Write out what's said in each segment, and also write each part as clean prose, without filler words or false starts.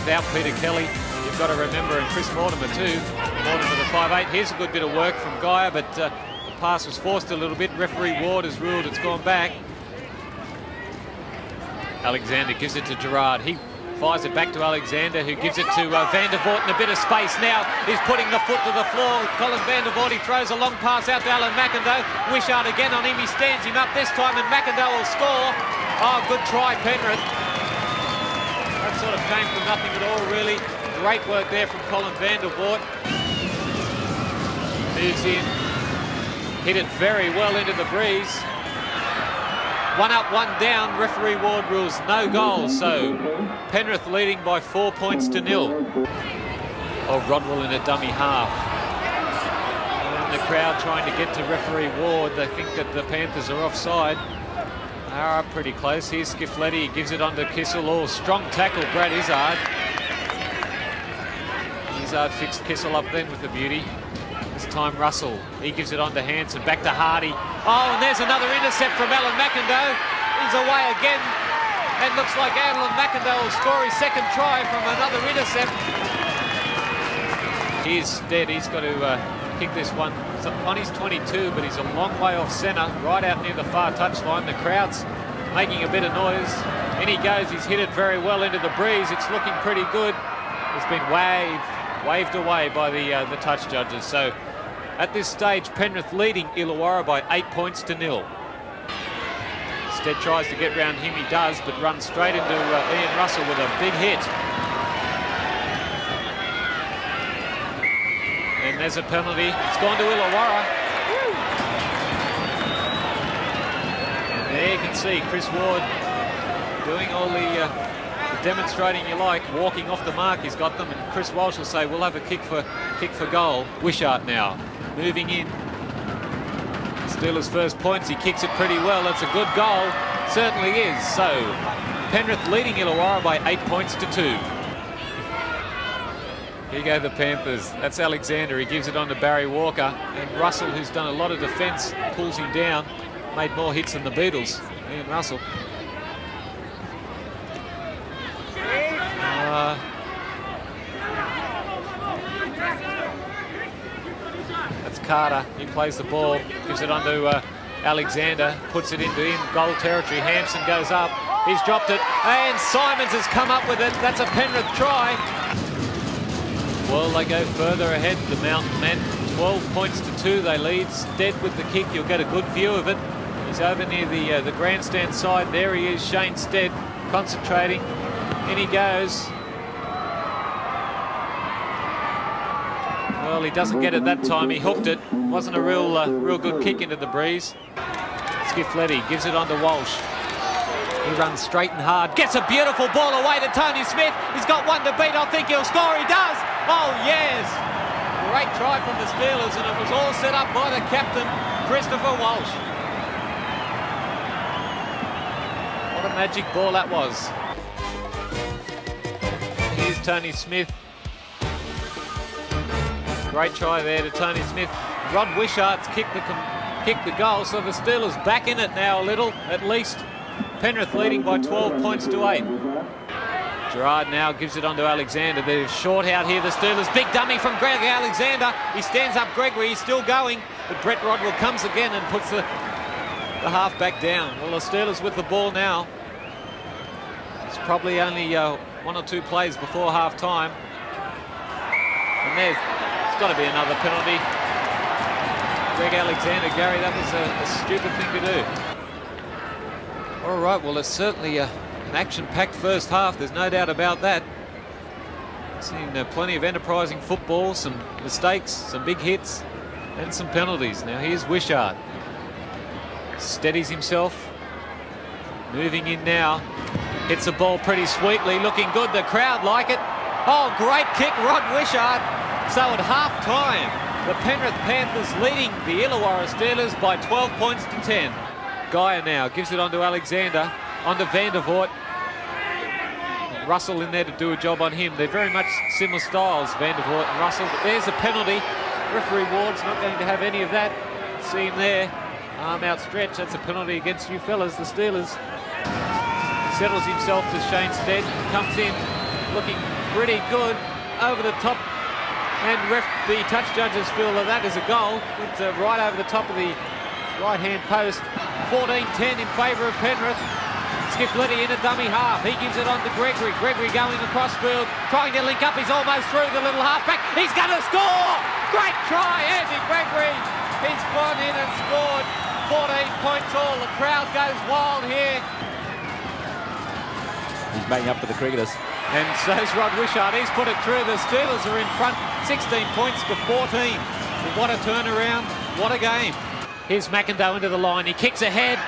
without Peter Kelly. You've got to remember, and Chris Mortimer too. Mortimer the 5'8". Here's a good bit of work from Geyer, but the pass was forced a little bit. Referee Ward has ruled it's gone back. Alexander gives it to Gerard. He fires it back to Alexander, who gives it to Van der Voort in a bit of space now. He's putting the foot to the floor. Colin Van der Voort, he throws a long pass out to Alan McIndoe. Wishart again on him. He stands him up this time, and McIndoe will score. Oh, good try, Penrith. That sort of came from nothing at all, really. Great work there from Colin Van der Voort. Moves in. Hit it very well into the breeze. 1 up, 1 down. Referee Ward rules no goals. So Penrith leading by 4 points to 0. Oh, Rodwell in a dummy half. And the crowd trying to get to referee Ward. They think that the Panthers are offside. They are up pretty close. Here's Schifilliti. He gives it on to Kissell. Oh, strong tackle, Brad Izzard. Izzard fixed Kissell up then with the beauty. This time Russell. He gives it on to Hanson. Back to Hardy. Oh, and there's another intercept from Alan McIndoe. He's away again. And looks like Alan McIndoe will score his second try from another intercept. Here's Stead. He's got to kick this one. It's on his 22, but he's a long way off centre, right out near the far touchline. The crowd's making a bit of noise. In he goes. He's hit it very well into the breeze. It's looking pretty good. It's been waved away by the touch judges. So at this stage, Penrith leading Illawarra by 8 points to 0. Stead tries to get round him, he does, but runs straight into Ian Russell with a big hit. And there's a penalty. It's gone to Illawarra. And there you can see Chris Ward doing all the demonstrating you like, walking off the mark. He's got them, and Chris Walsh will say we'll have a kick for goal. Wishart now moving in. Steelers' first points. He kicks it pretty well. That's a good goal. Certainly is. So Penrith leading Illawarra by 8 points to 2. Here go the Panthers. That's Alexander. He gives it on to Barry Walker, and Russell, who's done a lot of defence, pulls him down. Made more hits than the Beatles. Ian Russell. That's Carter. He plays the ball, gives it on to Alexander, puts it into goal territory. Hampson goes up. He's dropped it, and Simmons has come up with it. That's a Penrith try. Well, they go further ahead, the Mountain Men. 12 points to 2 they lead. Stead with the kick. You'll get a good view of it. He's over near the grandstand side. There he is, Shane Stead, concentrating. In he goes. Well, he doesn't get it that time. He hooked it. Wasn't a real good kick into the breeze. Schifilliti gives it on to Walsh. He runs straight and hard. Gets a beautiful ball away to Tony Smith. He's got one to beat. I think he'll score. He does. Oh, yes. Great try from the Steelers, and it was all set up by the captain, Christopher Walsh. What a magic ball that was. Here's Tony Smith. Great try there to Tony Smith. Rod Wishart's kicked the goal, so the Steelers back in it now a little, at least. Penrith leading by 12 points to 8. Gerard now gives it on to Alexander. They're short out here, the Steelers. Big dummy from Greg Alexander. He stands up Gregory. He's still going, but Brett Rodwell comes again and puts the half back down. Well, the Steelers with the ball now. It's probably only 1 or 2 plays before half time. And there's got to be another penalty. Greg Alexander, Gary, that was a stupid thing to do. All right, well, it's certainly an action-packed first half. There's no doubt about that. Seen plenty of enterprising football, some mistakes, some big hits, and some penalties. Now here's Wishart. Steadies himself. Moving in now. Hits the ball pretty sweetly. Looking good. The crowd like it. Oh, great kick, Rod Wishart. So at half-time, the Penrith Panthers leading the Illawarra Steelers by 12 points to 10. Geyer now gives it on to Alexander, on to Van der Voort. Russell in there to do a job on him. They're very much similar styles, Van der Voort and Russell. But there's a penalty. Referee Ward's not going to have any of that. See him there, arm outstretched. That's a penalty against you fellas, the Steelers. Settles himself to Shane Stead, comes in looking pretty good over the top, and the touch judges feel that is a goal. It's right over the top of the right-hand post. 14-10 in favour of Penrith. Schifilliti in a dummy half. He gives it on to Gregory. Gregory going across field, trying to link up. He's almost through the little halfback. He's going to score! Great try, Andy Gregory. He's gone in and scored. 14 points all. The crowd goes wild here. He's making up for the cricketers. And so's Rod Wishart. He's put it through. The Steelers are in front, 16 points to 14. What a turnaround. What a game. Here's McIndoe into the line. He kicks ahead.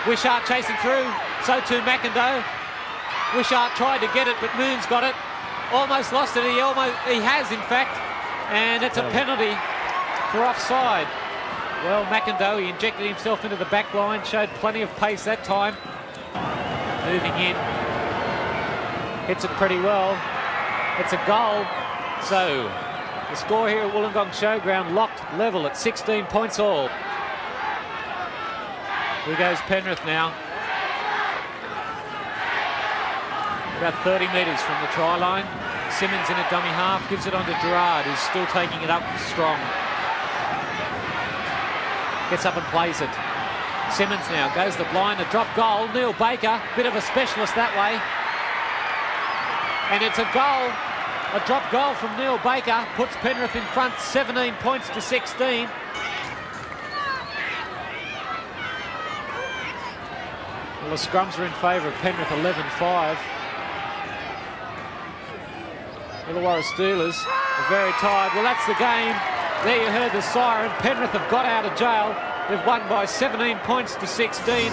Wishart chasing through. So too McIndoe. Wishart tried to get it, but Moon's got it. Almost lost it. He has, in fact. And it's a penalty for offside. Well, McIndoe, he injected himself into the back line. Showed plenty of pace that time. Moving in. Hits it pretty well. It's a goal. So the score here at Wollongong Showground locked level at 16 points all. Here goes Penrith now. About 30 metres from the try line. Simmons in a dummy half, gives it on to Gerard, who's still taking it up strong. Gets up and plays it. Simmons now goes the blind, a drop goal. Neil Baker, bit of a specialist that way. And it's a goal, a drop goal from Neil Baker, puts Penrith in front 17 points to 16. Well, the scrums are in favour of Penrith 11-5. Illawarra Steelers are very tired. Well, that's the game. There you heard the siren. Penrith have got out of jail. They've won by 17 points to 16.